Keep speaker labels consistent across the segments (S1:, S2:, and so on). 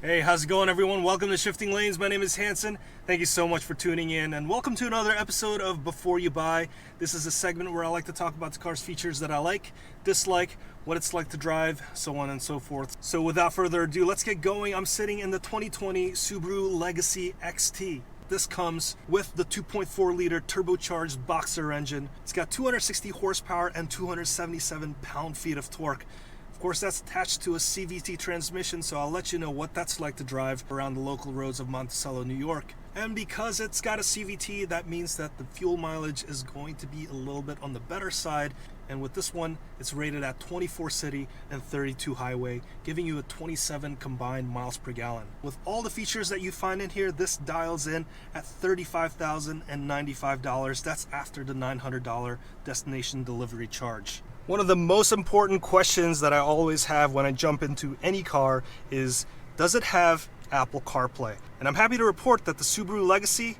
S1: Hey, how's it going, everyone? Welcome to Shifting Lanes. My name is Hanson. Thank you so much for tuning in, and welcome to another episode of Before You Buy. This is a segment where I like to talk about the car's features that I like, dislike, what it's like to drive, so on and so forth. So without further ado, let's get going. I'm sitting in the 2020 Subaru Legacy XT. This comes with the 2.4 liter turbocharged boxer engine. It's got 260 horsepower and 277 pound-feet of torque. Of course, that's attached to a CVT transmission, so I'll let you know what that's like to drive around the local roads of Monticello, New York. And because it's got a CVT, that means that the fuel mileage is going to be a little bit on the better side. And with this one, it's rated at 24 city and 32 highway, giving you a 27 combined miles per gallon. With all the features that you find in here, this dials in at $35,095. That's after the $900 destination delivery charge. One of the most important questions that I always have when I jump into any car is, does it have Apple CarPlay? And I'm happy to report that the Subaru Legacy,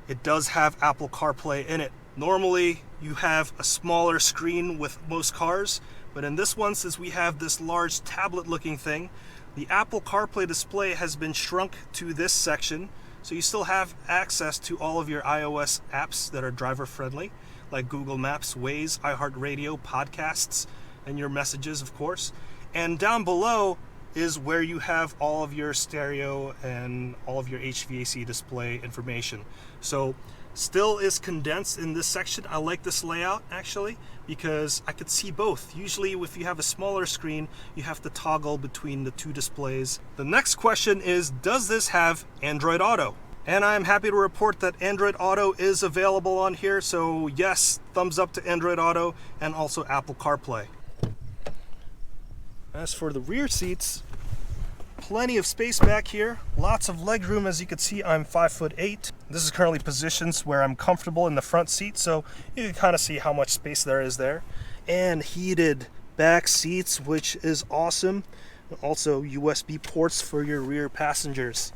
S1: it does have Apple CarPlay in it. Normally, you have a smaller screen with most cars, but in this one, since we have this large tablet-looking thing, the Apple CarPlay display has been shrunk to this section, so you still have access to all of your iOS apps that are driver-friendly, like Google Maps, Waze, iHeartRadio, podcasts, and your messages, of course. And down below is where you have all of your stereo and all of your HVAC display information. So still is condensed in this section. I like this layout actually because I could see both. Usually if you have a smaller screen, you have to toggle between the two displays. The next question is, does this have Android Auto? And I'm happy to report that Android Auto is available on here, so yes, thumbs up to Android Auto and also Apple CarPlay. As for the rear seats, plenty of space back here, lots of leg room. As you can see, I'm 5'8". This is currently positioned where I'm comfortable in the front seat, so you can kind of see how much space there is there. And heated back seats, which is awesome. Also USB ports for your rear passengers.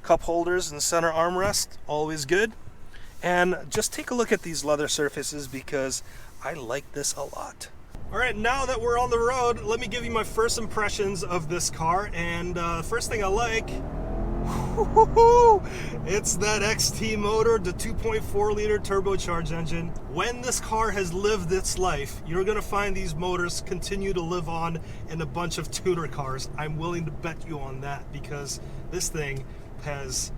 S1: Cup holders and center armrest, always good. And just take a look at these leather surfaces because I like this a lot. All right, now that we're on the road, let me give you my first impressions of this car. And first thing I like, it's that XT motor, the 2.4 liter turbocharged engine. When this car has lived its life, you're gonna find these motors continue to live on in a bunch of tuner cars. I'm willing to bet you on that because this thing has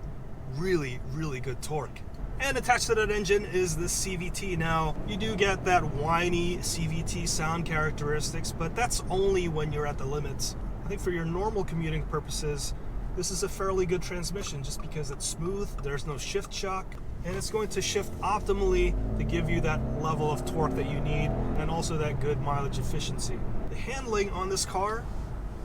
S1: really good torque. And attached to that engine is the CVT. Now, you do get that whiny CVT sound characteristics, but that's only when you're at the limits. I think for your normal commuting purposes, this is a fairly good transmission just because it's smooth, there's no shift shock, and it's going to shift optimally to give you that level of torque that you need and also that good mileage efficiency. The handling on this car,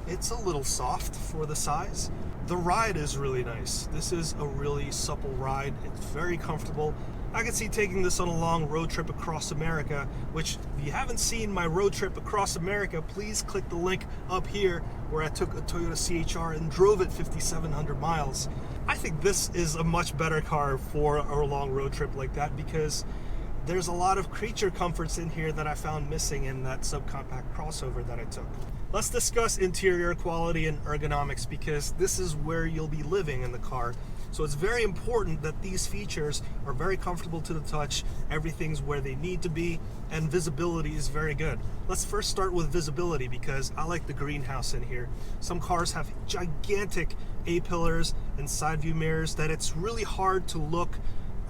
S1: it's a little soft for the size. The ride is really nice. This is a really supple ride. It's very comfortable. I could see taking this on a long road trip across America, which if you haven't seen my road trip across America, please click the link up here where I took a Toyota CHR and drove it 5,700 miles. I think this is a much better car for a long road trip like that because there's a lot of creature comforts in here that I found missing in that subcompact crossover that I took. Let's discuss interior quality and ergonomics because this is where you'll be living in the car. So it's very important that these features are very comfortable to the touch, everything's where they need to be, and visibility is very good. Let's first start with visibility because I like the greenhouse in here. Some cars have gigantic A-pillars and side view mirrors that it's really hard to look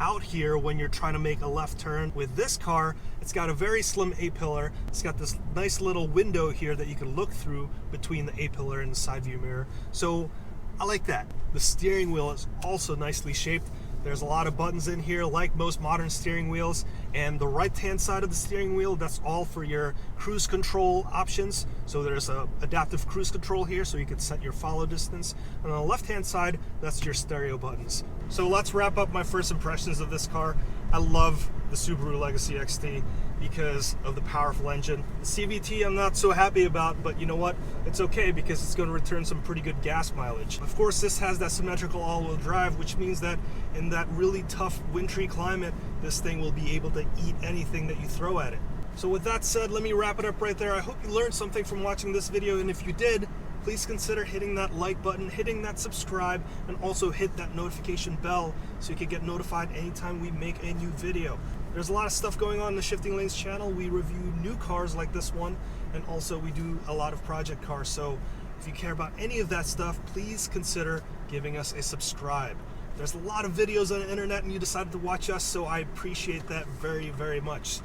S1: out here when you're trying to make a left turn. With this car, it's got a very slim A-pillar. It's got this nice little window here that you can look through between the A-pillar and the side view mirror. So I like that. The steering wheel is also nicely shaped. There's a lot of buttons in here like most modern steering wheels, and the right hand side of the steering wheel, that's all for your cruise control options. So there's a adaptive cruise control here so you can set your follow distance, and on the left hand side, that's your stereo buttons. So let's wrap up my first impressions of this car. I love the Subaru Legacy XT because of the powerful engine. The CVT I'm not so happy about, but you know what? It's okay because it's going to return some pretty good gas mileage. Of course, this has that symmetrical all-wheel drive, which means that in that really tough wintry climate, this thing will be able to eat anything that you throw at it. So with that said, let me wrap it up right there. I hope you learned something from watching this video, and if you did, please consider hitting that like button, hitting that subscribe, and also hit that notification bell so you can get notified anytime we make a new video. There's a lot of stuff going on in the Shifting Lanes channel. We review new cars like this one, and also we do a lot of project cars. So if you care about any of that stuff, please consider giving us a subscribe. There's a lot of videos on the internet and you decided to watch us, so I appreciate that very, very much.